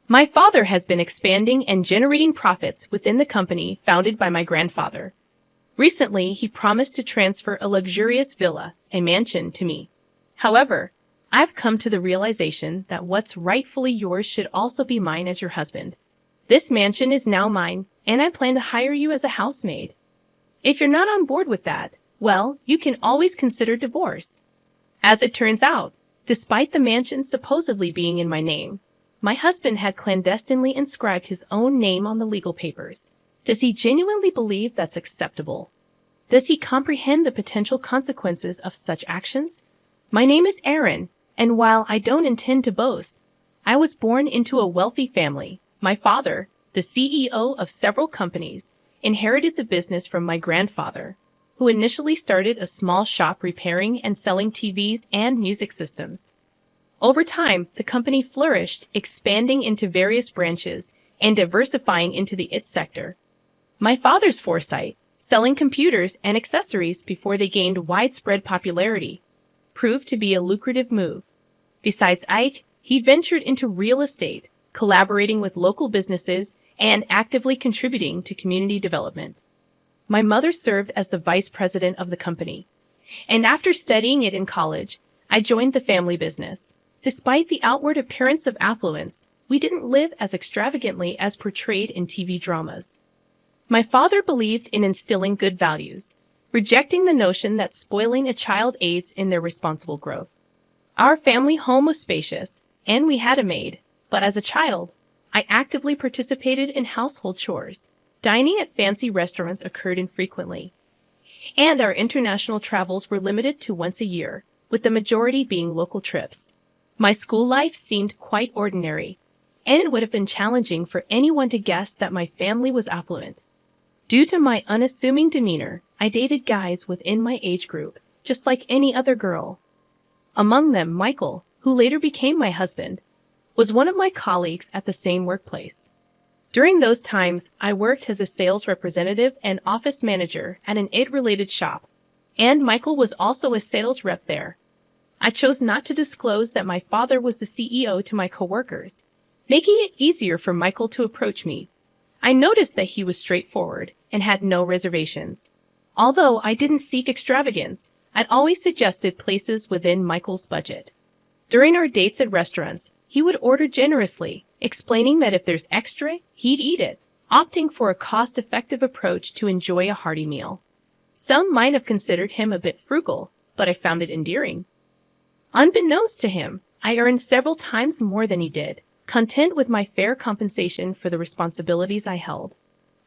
My father has been expanding and generating profits within the company founded by my grandfather. Recently, he promised to transfer a luxurious villa, a mansion, to me. However, I've come to the realization that what's rightfully yours should also be mine as your husband. This mansion is now mine, and I plan to hire you as a housemaid. If you're not on board with that, well, you can always consider divorce. As it turns out, despite the mansion supposedly being in my name, my husband had clandestinely inscribed his own name on the legal papers. Does he genuinely believe that's acceptable? Does he comprehend the potential consequences of such actions? My name is Aaron, and while I don't intend to boast, I was born into a wealthy family. My father, the CEO of several companies, inherited the business from my grandfather, who initially started a small shop repairing and selling TVs and music systems. Over time, the company flourished, expanding into various branches and diversifying into the IT sector. My father's foresight, selling computers and accessories before they gained widespread popularity, proved to be a lucrative move. Besides IT, he ventured into real estate, collaborating with local businesses and actively contributing to community development. My mother served as the vice president of the company, and after studying it in college, I joined the family business. Despite the outward appearance of affluence, we didn't live as extravagantly as portrayed in TV dramas. My father believed in instilling good values, rejecting the notion that spoiling a child aids in their responsible growth. Our family home was spacious, and we had a maid, but as a child, I actively participated in household chores. Dining at fancy restaurants occurred infrequently, and our international travels were limited to once a year, with the majority being local trips. My school life seemed quite ordinary, and it would have been challenging for anyone to guess that my family was affluent. Due to my unassuming demeanor, I dated guys within my age group, just like any other girl. Among them, Michael, who later became my husband, was one of my colleagues at the same workplace. During those times, I worked as a sales representative and office manager at an IT-related shop, and Michael was also a sales rep there. I chose not to disclose that my father was the CEO to my coworkers, making it easier for Michael to approach me. I noticed that he was straightforward and had no reservations. Although I didn't seek extravagance, I'd always suggested places within Michael's budget. During our dates at restaurants, he would order generously, explaining that if there's extra, he'd eat it, opting for a cost-effective approach to enjoy a hearty meal. Some might have considered him a bit frugal, but I found it endearing. Unbeknownst to him, I earned several times more than he did, content with my fair compensation for the responsibilities I held.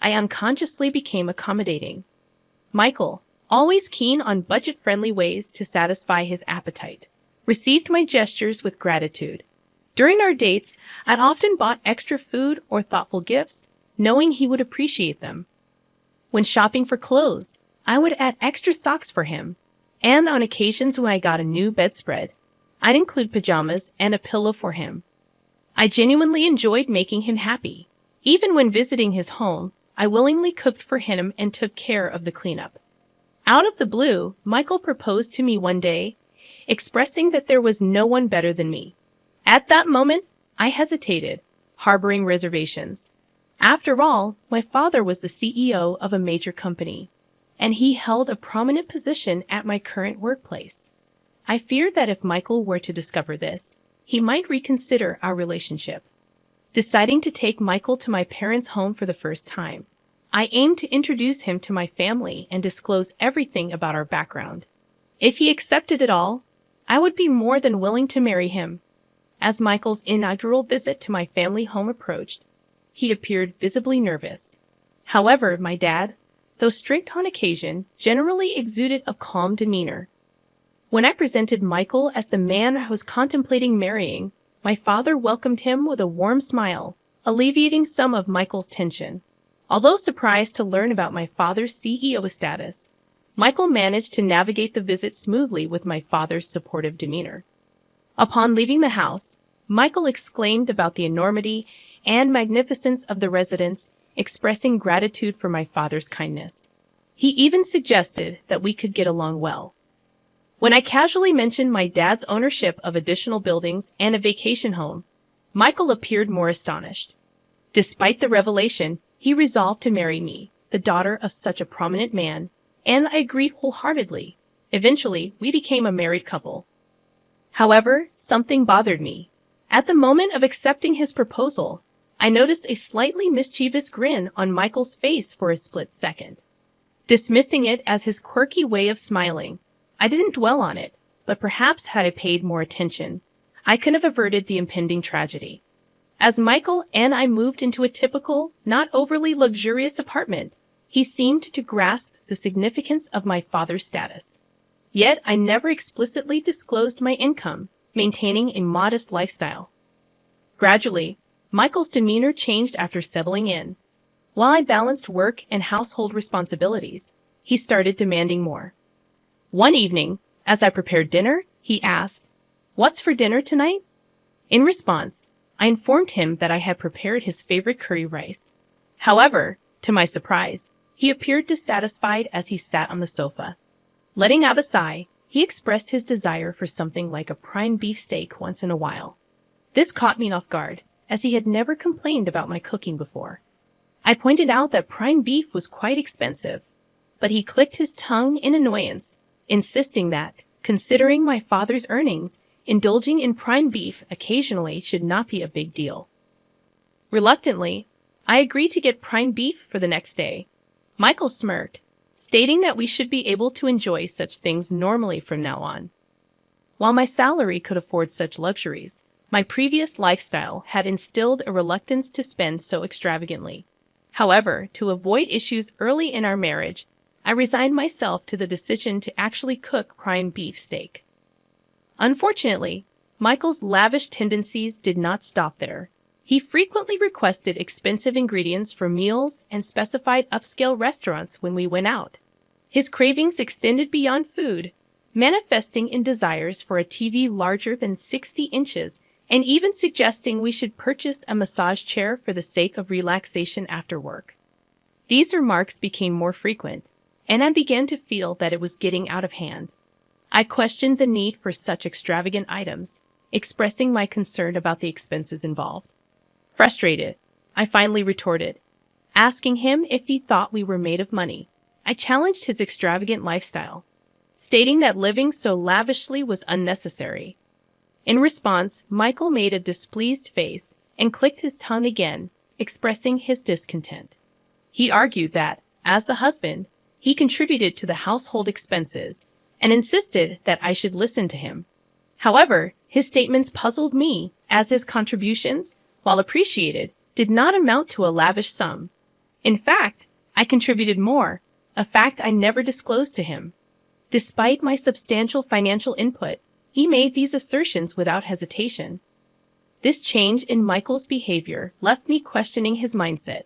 I unconsciously became accommodating. Michael, always keen on budget-friendly ways to satisfy his appetite, received my gestures with gratitude. During our dates, I'd often bought extra food or thoughtful gifts, knowing he would appreciate them. When shopping for clothes, I would add extra socks for him, and on occasions when I got a new bedspread, I'd include pajamas and a pillow for him. I genuinely enjoyed making him happy. Even when visiting his home, I willingly cooked for him and took care of the cleanup. Out of the blue, Michael proposed to me one day, expressing that there was no one better than me. At that moment, I hesitated, harboring reservations. After all, my father was the CEO of a major company, and he held a prominent position at my current workplace. I feared that if Michael were to discover this, he might reconsider our relationship. Deciding to take Michael to my parents' home for the first time, I aimed to introduce him to my family and disclose everything about our background. If he accepted it all, I would be more than willing to marry him. As Michael's inaugural visit to my family home approached, he appeared visibly nervous. However, my dad, though strict on occasion, generally exuded a calm demeanor. When I presented Michael as the man I was contemplating marrying, my father welcomed him with a warm smile, alleviating some of Michael's tension. Although surprised to learn about my father's CEO status, Michael managed to navigate the visit smoothly with my father's supportive demeanor. Upon leaving the house, Michael exclaimed about the enormity and magnificence of the residence, expressing gratitude for my father's kindness. He even suggested that we could get along well. When I casually mentioned my dad's ownership of additional buildings and a vacation home, Michael appeared more astonished. Despite the revelation, he resolved to marry me, the daughter of such a prominent man, and I agreed wholeheartedly. Eventually, we became a married couple. However, something bothered me. At the moment of accepting his proposal, I noticed a slightly mischievous grin on Michael's face for a split second. Dismissing it as his quirky way of smiling, I didn't dwell on it, but perhaps had I paid more attention, I could have averted the impending tragedy. As Michael and I moved into a typical, not overly luxurious apartment, he seemed to grasp the significance of my father's status. Yet I never explicitly disclosed my income, maintaining a modest lifestyle. Gradually, Michael's demeanor changed after settling in. While I balanced work and household responsibilities, he started demanding more. One evening, as I prepared dinner, he asked, "What's for dinner tonight?" In response, I informed him that I had prepared his favorite curry rice. However, to my surprise, he appeared dissatisfied as he sat on the sofa. Letting out a sigh, he expressed his desire for something like a prime beef steak once in a while. This caught me off guard, as he had never complained about my cooking before. I pointed out that prime beef was quite expensive, but he clicked his tongue in annoyance, insisting that, considering my father's earnings, indulging in prime beef occasionally should not be a big deal. Reluctantly, I agreed to get prime beef for the next day. Michael smirked, stating that we should be able to enjoy such things normally from now on. While my salary could afford such luxuries, my previous lifestyle had instilled a reluctance to spend so extravagantly. However, to avoid issues early in our marriage, I resigned myself to the decision to actually cook prime beef steak. Unfortunately, Michael's lavish tendencies did not stop there. He frequently requested expensive ingredients for meals and specified upscale restaurants when we went out. His cravings extended beyond food, manifesting in desires for a TV larger than 60 inches and even suggesting we should purchase a massage chair for the sake of relaxation after work. These remarks became more frequent, and I began to feel that it was getting out of hand. I questioned the need for such extravagant items, expressing my concern about the expenses involved. Frustrated, I finally retorted, asking him if he thought we were made of money. I challenged his extravagant lifestyle, stating that living so lavishly was unnecessary. In response, Michael made a displeased face and clicked his tongue again, expressing his discontent. He argued that, as the husband, he contributed to the household expenses and insisted that I should listen to him. However, his statements puzzled me, as his contributions, while appreciated, did not amount to a lavish sum. In fact, I contributed more, a fact I never disclosed to him. Despite my substantial financial input, he made these assertions without hesitation. This change in Michael's behavior left me questioning his mindset.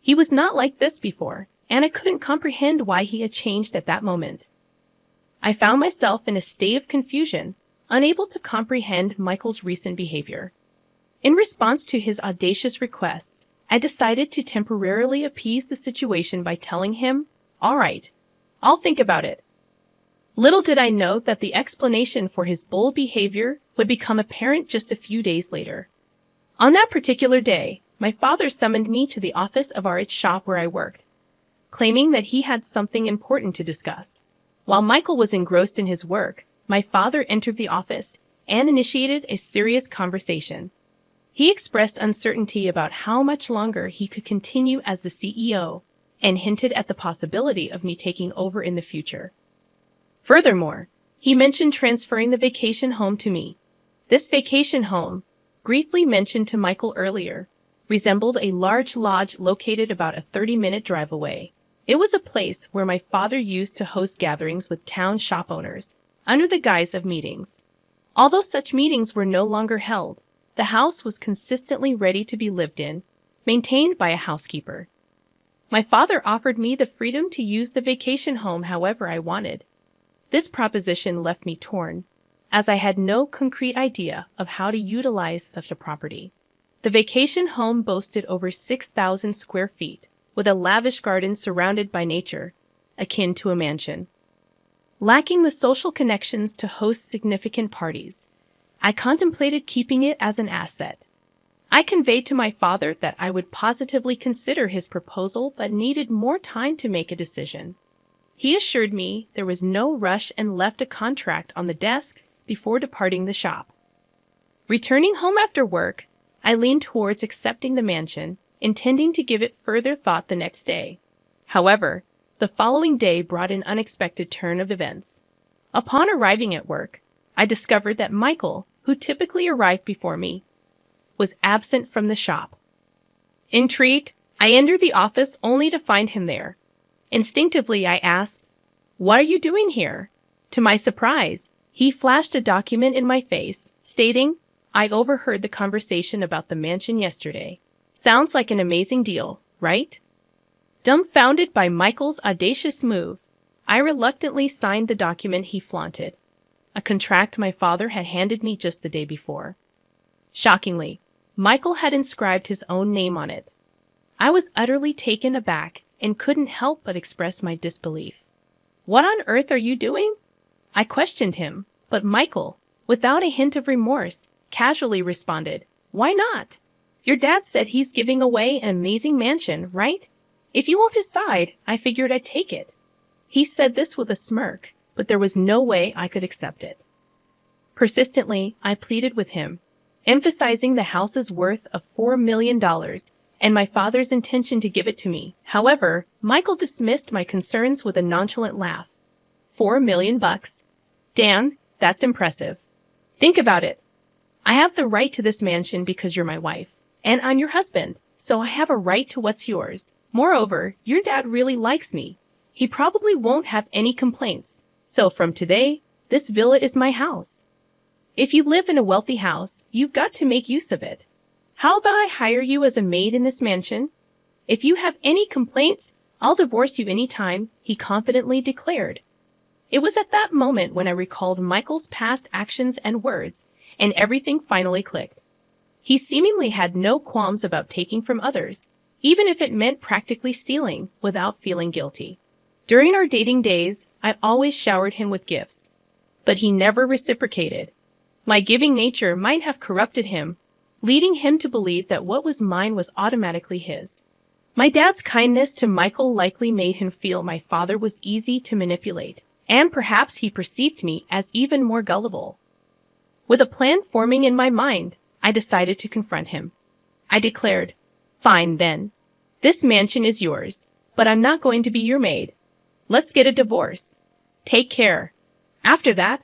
He was not like this before, and I couldn't comprehend why he had changed at that moment. I found myself in a state of confusion, unable to comprehend Michael's recent behavior. In response to his audacious requests, I decided to temporarily appease the situation by telling him, "All right, I'll think about it." Little did I know that the explanation for his bold behavior would become apparent just a few days later. On that particular day, my father summoned me to the office of our shop where I worked, claiming that he had something important to discuss. While Michael was engrossed in his work, my father entered the office and initiated a serious conversation. He expressed uncertainty about how much longer he could continue as the CEO and hinted at the possibility of me taking over in the future. Furthermore, he mentioned transferring the vacation home to me. This vacation home, briefly mentioned to Michael earlier, resembled a large lodge located about a 30-minute drive away. It was a place where my father used to host gatherings with town shop owners, under the guise of meetings. Although such meetings were no longer held, the house was consistently ready to be lived in, maintained by a housekeeper. My father offered me the freedom to use the vacation home however I wanted. This proposition left me torn, as I had no concrete idea of how to utilize such a property. The vacation home boasted over 6,000 square feet, with a lavish garden surrounded by nature, akin to a mansion. Lacking the social connections to host significant parties, I contemplated keeping it as an asset. I conveyed to my father that I would positively consider his proposal but needed more time to make a decision. He assured me there was no rush and left a contract on the desk before departing the shop. Returning home after work, I leaned towards accepting the mansion, intending to give it further thought the next day. However, the following day brought an unexpected turn of events. Upon arriving at work, I discovered that Michael, who typically arrived before me, was absent from the shop. Intrigued, I entered the office only to find him there. Instinctively, I asked, "What are you doing here?" To my surprise, he flashed a document in my face, stating, "I overheard the conversation about the mansion yesterday. Sounds like an amazing deal, right?" Dumbfounded by Michael's audacious move, I reluctantly signed the document he flaunted, a contract my father had handed me just the day before. Shockingly, Michael had inscribed his own name on it. I was utterly taken aback and couldn't help but express my disbelief. "What on earth are you doing?" I questioned him, but Michael, without a hint of remorse, casually responded, "Why not? Your dad said he's giving away an amazing mansion, right? If you won't decide, I figured I'd take it." He said this with a smirk, but there was no way I could accept it. Persistently, I pleaded with him, emphasizing the house's worth of $4 million and my father's intention to give it to me. However, Michael dismissed my concerns with a nonchalant laugh. $4 million? Dan, that's impressive. Think about it. I have the right to this mansion because you're my wife, and I'm your husband, so I have a right to what's yours. Moreover, your dad really likes me. He probably won't have any complaints. So from today, this villa is my house. If you live in a wealthy house, you've got to make use of it. How about I hire you as a maid in this mansion? If you have any complaints, I'll divorce you anytime, he confidently declared. It was at that moment when I recalled Michael's past actions and words, and everything finally clicked. He seemingly had no qualms about taking from others, even if it meant practically stealing without feeling guilty. During our dating days, I always showered him with gifts, but he never reciprocated. My giving nature might have corrupted him, leading him to believe that what was mine was automatically his. My dad's kindness to Michael likely made him feel my father was easy to manipulate, and perhaps he perceived me as even more gullible. With a plan forming in my mind, I decided to confront him. I declared, "Fine then. This mansion is yours, but I'm not going to be your maid. Let's get a divorce. Take care." After that,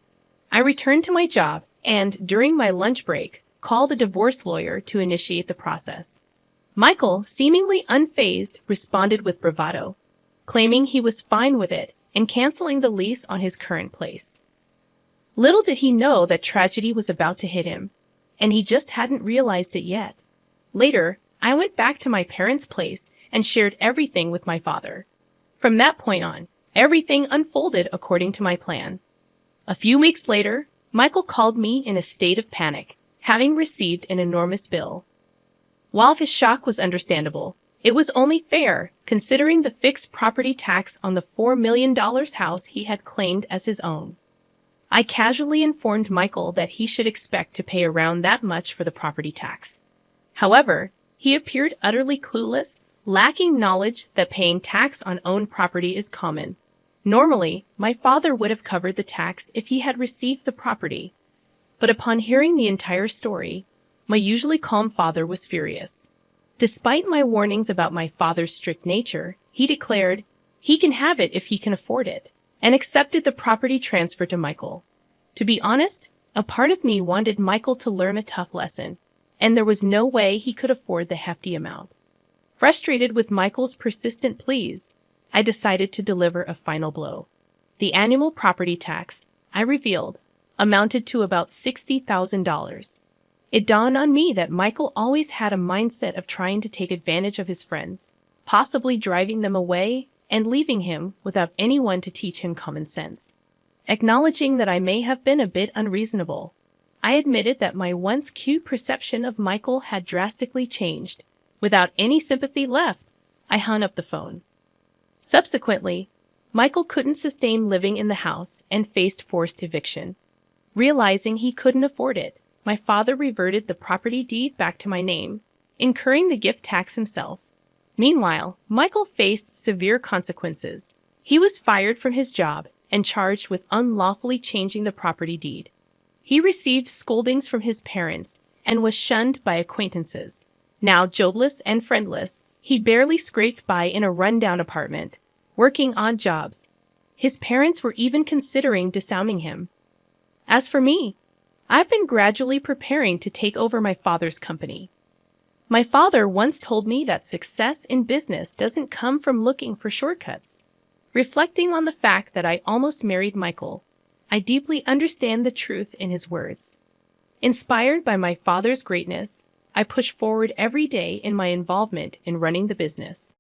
I returned to my job and, during my lunch break, called a divorce lawyer to initiate the process. Michael, seemingly unfazed, responded with bravado, claiming he was fine with it and canceling the lease on his current place. Little did he know that tragedy was about to hit him, and he just hadn't realized it yet. Later, I went back to my parents' place and shared everything with my father. From that point on, everything unfolded according to my plan. A few weeks later, Michael called me in a state of panic, having received an enormous bill. While his shock was understandable, it was only fair, considering the fixed property tax on the $4 million house he had claimed as his own. I casually informed Michael that he should expect to pay around that much for the property tax. However, he appeared utterly clueless, lacking knowledge that paying tax on owned property is common. Normally, my father would have covered the tax if he had received the property, but upon hearing the entire story, my usually calm father was furious. Despite my warnings about my father's strict nature, he declared he can have it if he can afford it, and accepted the property transfer to Michael. To be honest, a part of me wanted Michael to learn a tough lesson, and there was no way he could afford the hefty amount. Frustrated with Michael's persistent pleas, I decided to deliver a final blow. The annual property tax, I revealed, amounted to about $60,000. It dawned on me that Michael always had a mindset of trying to take advantage of his friends, possibly driving them away and leaving him without anyone to teach him common sense. Acknowledging that I may have been a bit unreasonable, I admitted that my once cute perception of Michael had drastically changed. Without any sympathy left, I hung up the phone. Subsequently, Michael couldn't sustain living in the house and faced forced eviction. Realizing he couldn't afford it, my father reverted the property deed back to my name, incurring the gift tax himself. Meanwhile, Michael faced severe consequences. He was fired from his job and charged with unlawfully changing the property deed. He received scoldings from his parents and was shunned by acquaintances. Now jobless and friendless, he barely scraped by in a rundown apartment, working odd jobs. His parents were even considering disowning him. As for me, I've been gradually preparing to take over my father's company. My father once told me that success in business doesn't come from looking for shortcuts. Reflecting on the fact that I almost married Michael, I deeply understand the truth in his words. Inspired by my father's greatness, I push forward every day in my involvement in running the business.